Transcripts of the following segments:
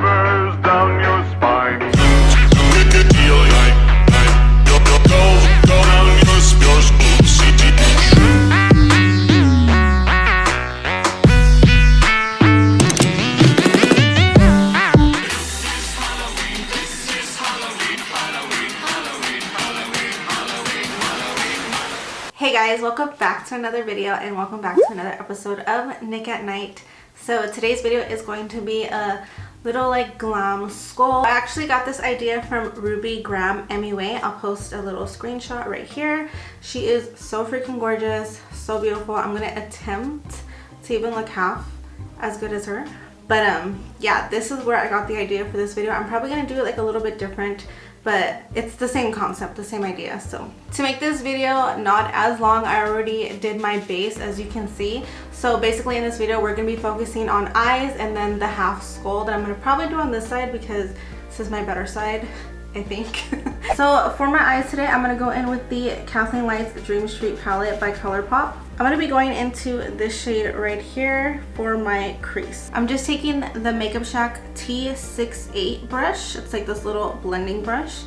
shivers down your spine. Hey guys, welcome back to another video and welcome back to another episode of Nick at Night. So today's video is going to be a little like glam skull. I actually got this idea from Ruby Graham MUA. I'll post a little screenshot right here. She is so freaking gorgeous, so beautiful. I'm gonna attempt to even look half as good as her. But yeah, this is where I got the idea for this video. I'm probably gonna do it like a little bit different, but it's the same concept, the same idea. So to make this video not as long, I already did my base, as you can see. So basically in this video, we're gonna be focusing on eyes and then the half skull that I'm gonna probably do on this side because this is my better side, I think. So for my eyes today, I'm gonna go in with the Kathleen Lights Dream Street palette by ColourPop. I'm gonna be going into this shade right here for my crease. I'm just taking the Makeup Shack T68 brush. It's like this little blending brush,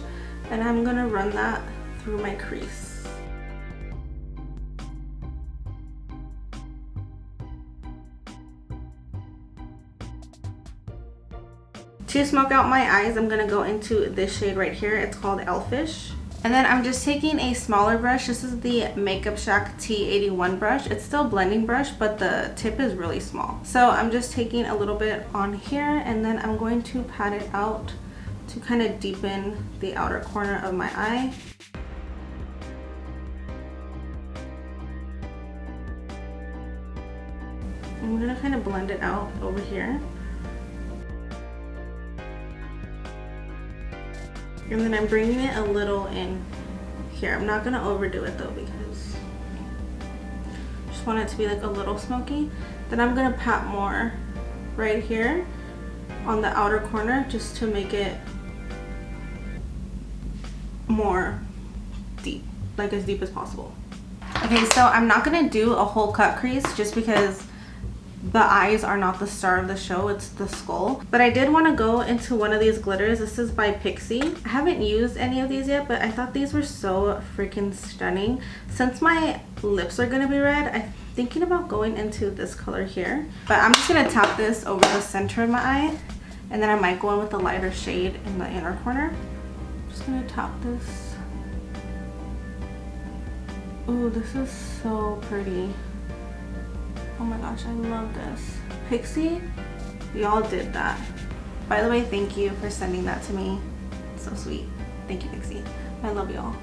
and I'm gonna run that through my crease. To smoke out my eyes, I'm gonna go into this shade right here. It's called Elfish. And then I'm just taking a smaller brush. This is the Makeup Shack T81 brush. It's still a blending brush, but the tip is really small. So I'm just taking a little bit on here, and then I'm going to pat it out to kind of deepen the outer corner of my eye. I'm gonna kind of blend it out over here. And then I'm bringing it a little in here. I'm not gonna overdo it though because I just want it to be like a little smoky. Then I'm gonna pat more right here on the outer corner just to make it more deep, like as deep as possible. Okay, so I'm not gonna do a whole cut crease just because the eyes are not the star of the show, it's the skull. But I did want to go into one of these glitters. This is by Pixie. I haven't used any of these yet, but I thought these were so freaking stunning. Since my lips are gonna be red, I'm thinking about going into this color here. But I'm just gonna tap this over the center of my eye, and then I might go in with a lighter shade in the inner corner. I'm just gonna tap this. Ooh, this is so pretty. Oh my gosh, I love this. Pixie, y'all did that. By the way, thank you for sending that to me. It's so sweet. Thank you, Pixie. I love y'all.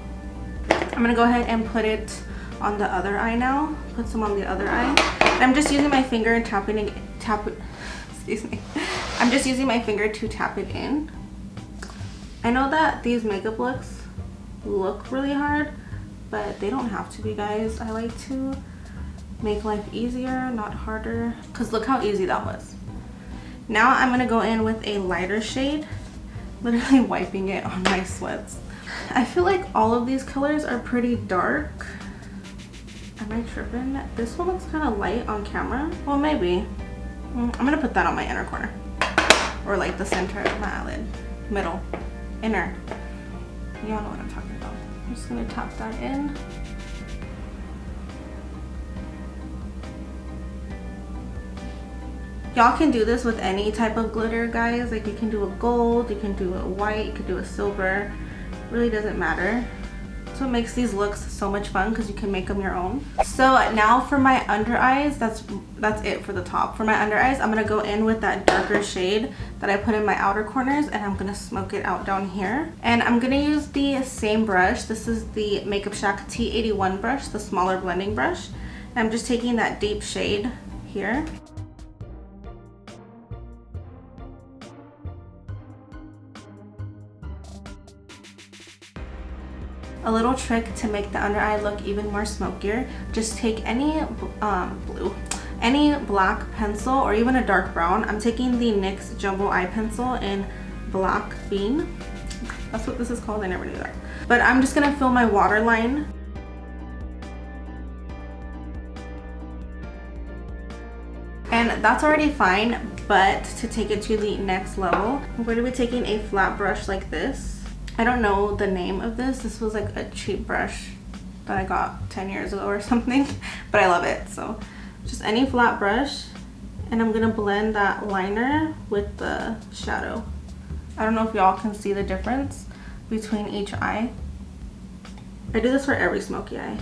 I'm gonna go ahead and put it on the other eye now. Put some on the other eye. I'm just using my finger and excuse me. I'm just using my finger to tap it in. I know that these makeup looks look really hard, but they don't have to be, guys. I like to make life easier, not harder, because look how easy that was. Now I'm gonna go in with a lighter shade, literally wiping it on my sweats. I feel like all of these colors are pretty dark. Am I tripping? This one looks kind of light on camera. Well, maybe. I'm gonna put that on my inner corner, or like the center of my eyelid, middle, inner. Y'all know what I'm talking about. I'm just gonna tap that in. Y'all can do this with any type of glitter, guys. Like you can do a gold, you can do a white, you can do a silver. It really doesn't matter. That's what makes these looks so much fun, because you can make them your own. So now for my under eyes, that's it for the top. For my under eyes, I'm gonna go in with that darker shade that I put in my outer corners, and I'm gonna smoke it out down here. And I'm gonna use the same brush. This is the Makeup Shack T81 brush, the smaller blending brush. And I'm just taking that deep shade here. A little trick to make the under eye look even more smokier, just take any black pencil or even a dark brown. I'm taking the NYX Jumbo Eye Pencil in Black Bean. That's what this is called, I never knew that. But I'm just gonna fill my waterline. And And that's already fine, but to take it to the next level, I'm going to be taking a flat brush like this. I don't know the name of this. This was like a cheap brush that I got 10 years ago or something, but I love it. So just any flat brush, and I'm gonna blend that liner with the shadow. I don't know if y'all can see the difference between each eye. I do this for every smoky eye.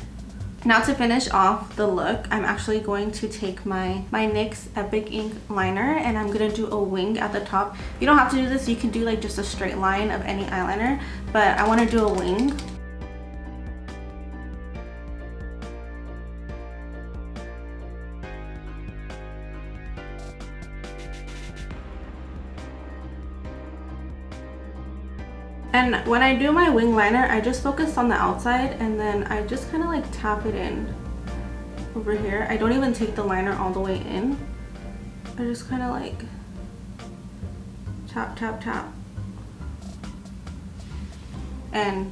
Now to finish off the look, I'm actually going to take my NYX's Epic Ink liner, and I'm gonna do a wing at the top. You don't have to do this, you can do like just a straight line of any eyeliner, but I wanna do a wing. And when I do my wing liner, I just focus on the outside, and then I just kind of like tap it in over here. I don't even take the liner all the way in. I just kind of like tap, tap, tap. And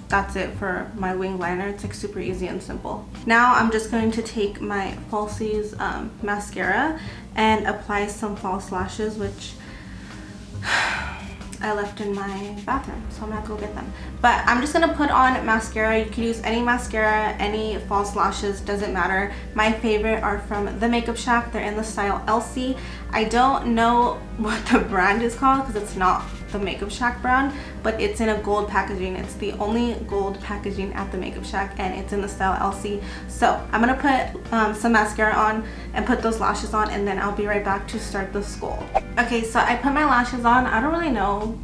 that's it for my wing liner. It's like super easy and simple. Now I'm just going to take my Falsies mascara and apply some false lashes, which I left in my bathroom, so I'm gonna have to go get them. But I'm just gonna put on mascara. You can use any mascara, any false lashes, doesn't matter. My favorite are from the Makeup Shack. They're in the style Elsie. I don't know what the brand is called because it's not the Makeup Shack brand, but it's in a gold packaging. It's the only gold packaging at the Makeup Shack, and it's in the style Elsie. So I'm gonna put some mascara on and put those lashes on, and then I'll be right back to start the skull. Okay, so I put my lashes on. I don't really know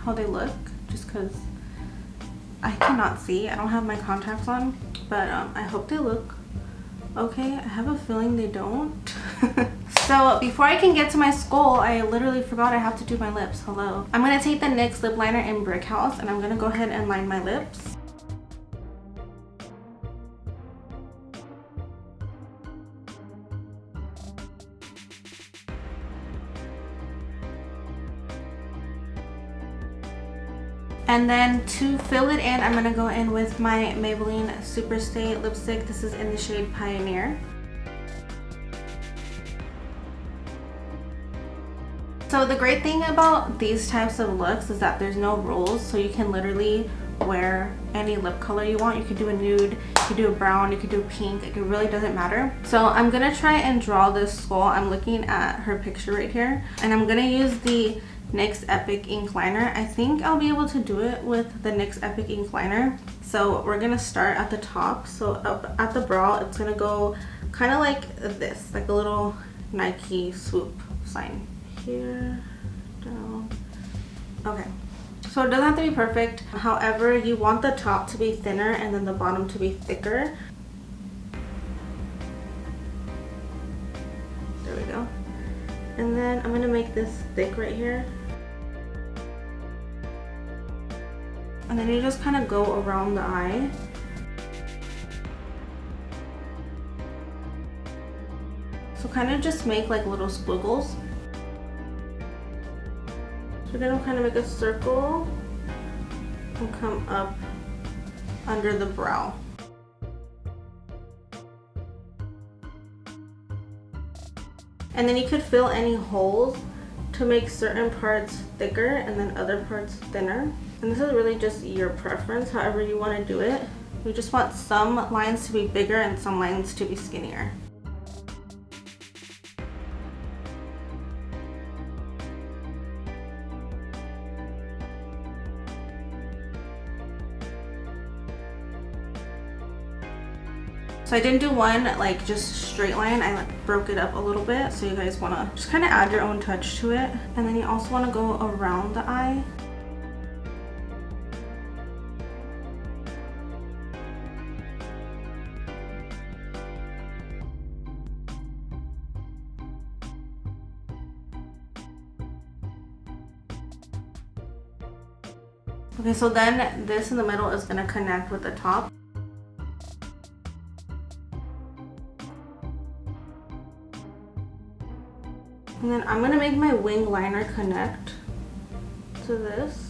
how they look just because I cannot see. I don't have my contacts on, but I hope they look okay. I have a feeling they don't. So before I can get to my skull, I literally forgot I have to do my lips. Hello. I'm gonna take the NYX lip liner in Brick House, and I'm gonna go ahead and line my lips. And then to fill it in, I'm gonna go in with my Maybelline Superstay lipstick. This is in the shade Pioneer. So the great thing about these types of looks is that there's no rules, so you can literally wear any lip color you want. You could do a nude, you could do a brown, you could do a pink. It really doesn't matter. So I'm gonna try and draw this skull. I'm looking at her picture right here, and I'm gonna use the NYX Epic Ink liner. I think I'll be able to do it with the NYX Epic Ink liner. So we're gonna start at the top. So up at the brow, it's gonna go kind of like this, like a little Nike swoop sign. Here, down. Okay, so it doesn't have to be perfect. However, you want the top to be thinner and then the bottom to be thicker. There we go. And then I'm gonna make this thick right here. And then you just kind of go around the eye. So kind of just make like little squiggles. So then we'll kind of make a circle and come up under the brow. And then you could fill any holes to make certain parts thicker and then other parts thinner. And this is really just your preference, however you want to do it. You just want some lines to be bigger and some lines to be skinnier. So I didn't do one like just straight line, I like broke it up a little bit, so you guys want to just kind of add your own touch to it. And then you also want to go around the eye. Okay, so then this in the middle is going to connect with the top. And then I'm going to make my wing liner connect to this.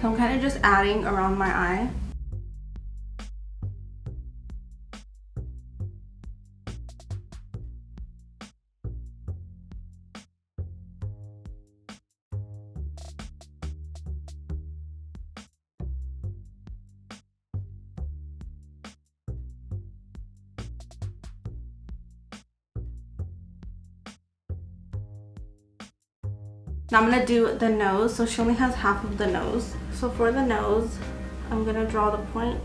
So I'm kind of just adding around my eye. Now I'm gonna do the nose. So she only has half of the nose. So for the nose, I'm gonna draw the point.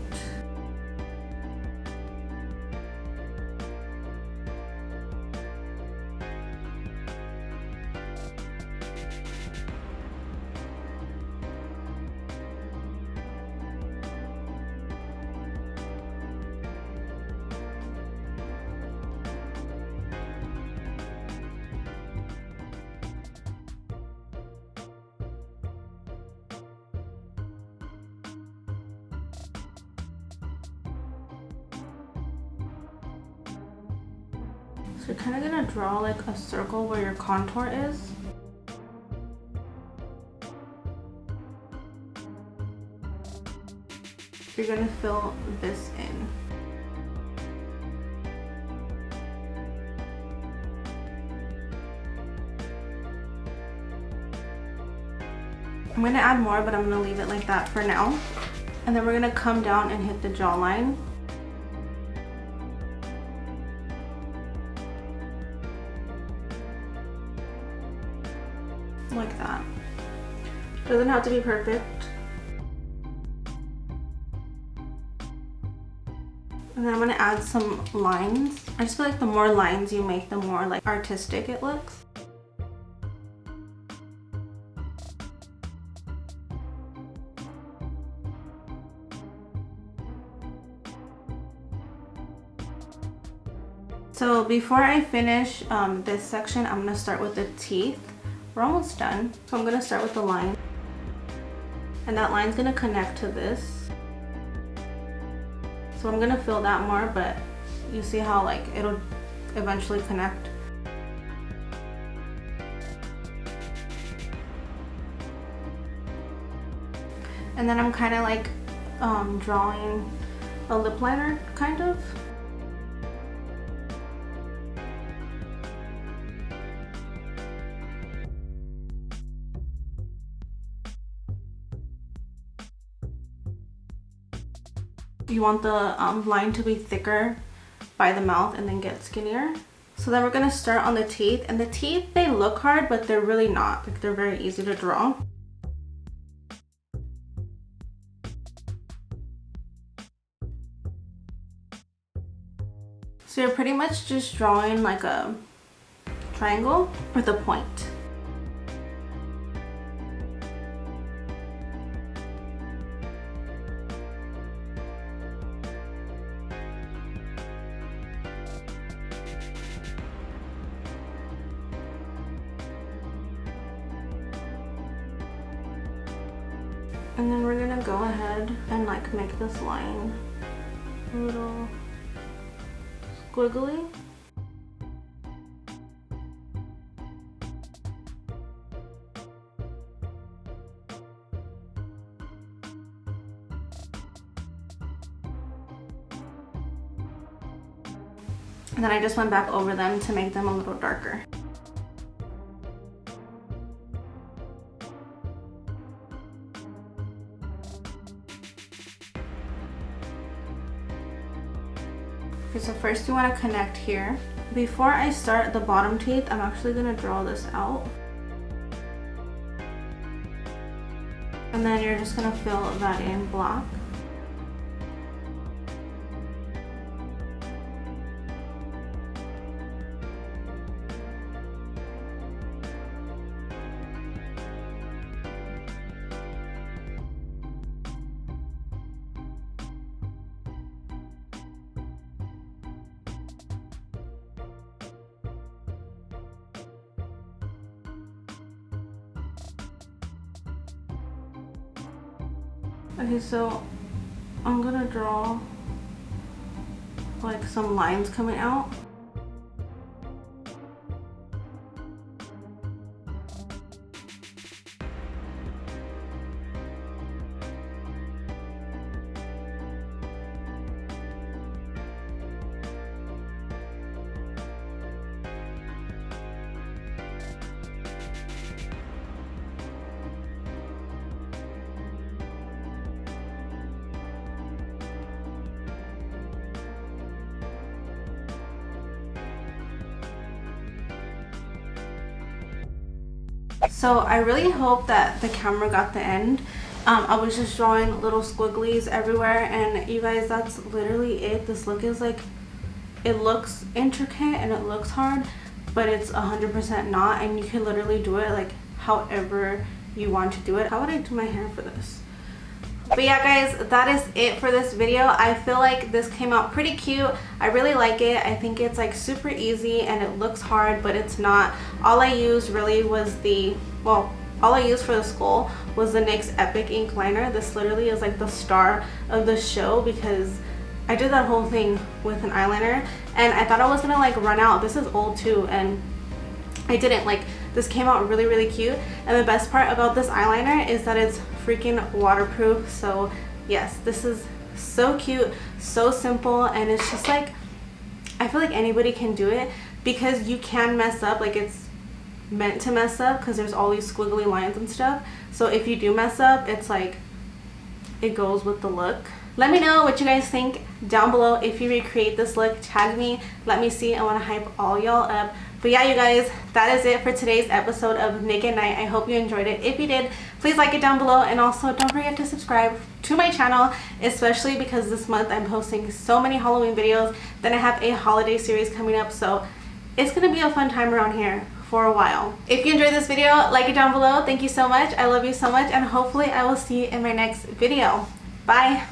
So you're kind of gonna draw like a circle where your contour is. You're gonna fill this in. I'm gonna add more, but I'm gonna leave it like that for now. And then we're gonna come down and hit the jawline. Like that. Doesn't have to be perfect. And then I'm gonna add some lines. I just feel like the more lines you make, the more like artistic it looks. So before I finish this section, I'm gonna start with the teeth. We're almost done. So I'm gonna start with the line. And that line's gonna connect to this. So I'm gonna fill that more, but you see how like it'll eventually connect. And then I'm kind of like drawing a lip liner, kind of. You want the line to be thicker by the mouth and then get skinnier. So then we're gonna start on the teeth, and the teeth, they look hard, but they're really not. Like, they're very easy to draw. So you're pretty much just drawing like a triangle with a point. And then we're gonna go ahead and like make this line a little squiggly. And then I just went back over them to make them a little darker. Okay, so first you want to connect here. Before I start the bottom teeth, I'm actually going to draw this out. And then you're just going to fill that in black. Okay, so I'm gonna draw like some lines coming out. So I really hope that the camera got the end. I was just drawing little squigglies everywhere, and you guys, that's literally it. This look is like, it looks intricate and it looks hard, but it's 100% not, and you can literally do it like however you want to do it. How would I do my hair for this? But yeah guys, that is it for this video. I feel like this came out pretty cute. I really like it. I think it's like super easy and it looks hard, but it's not. All I used really was all I used for the skull was the NYX Epic ink liner. This literally is like the star of the show because I did that whole thing with an eyeliner and I thought I was gonna like run out. This is old too, and I didn't. Like, this came out really, really cute. And the best part about this eyeliner is that it's freaking waterproof. So yes, this is so cute, so simple, and it's just like, I feel like anybody can do it because you can mess up. Like, it's meant to mess up because there's all these squiggly lines and stuff. So if you do mess up, it's like, it goes with the look. Let me know what you guys think down below. If you recreate this look, tag me, let me see. I want to hype all y'all up. But yeah, you guys, that is it for today's episode of NIKK at Night. I hope you enjoyed it. If you did, please like it down below, and also don't forget to subscribe to my channel, especially because this month I'm posting so many Halloween videos. Then I have a holiday series coming up, so it's gonna be a fun time around here for a while. If you enjoyed this video, like it down below. Thank you so much. I love you so much, and hopefully I will see you in my next video. Bye.